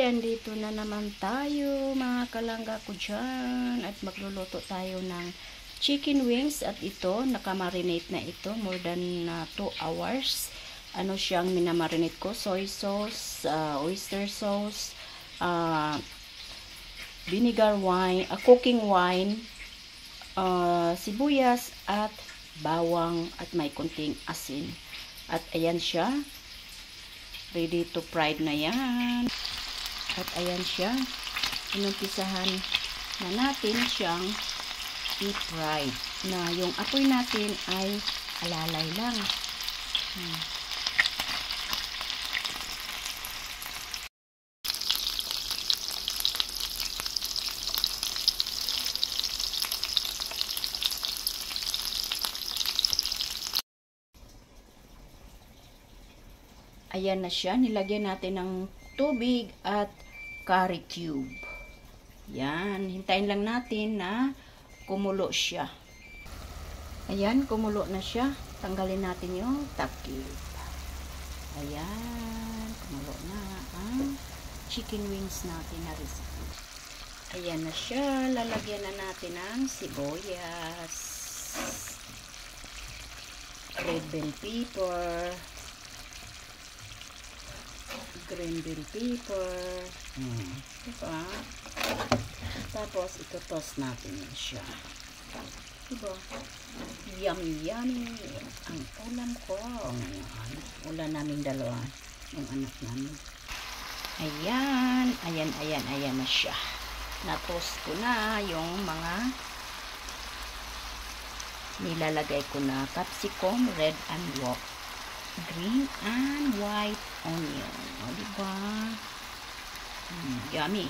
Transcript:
andito na naman tayo mga kalangga ko dyan at magluluto tayo ng chicken wings at ito, nakamarinate na ito more than 2 hours. Ano siyang minamarinate ko? Soy sauce, oyster sauce, vinegar wine, cooking wine, sibuyas at bawang at may kunting asin. At ayan siya. Ready to fried na yan. At ayan siya. Inumpisahan na natin siyang i-fry. Na yung apoy natin ay alalay lang. Ayan na siya. Nilagyan natin ng tubig at curry cube. Yan. Hintayin lang natin na kumulo siya. Ayan, kumulo na siya. Tanggalin natin yung takip. Ayan. Kumulo na ang chicken wings natin na recipe. Ayan na siya. Lalagyan na natin ng sibuyas, red bell pepper, green bell pepper. Diba? Tapos, ito-toast natin yan siya. Diba? Yummy, yummy. Ang ulam ko. Ngayon, ulam namin dalawa. Yung anak namin. Ayan. Ayan na siya. Na-toast ko na yung mga nilalagay ko na capsicum, red and green and white onion. O, diba? Yummy.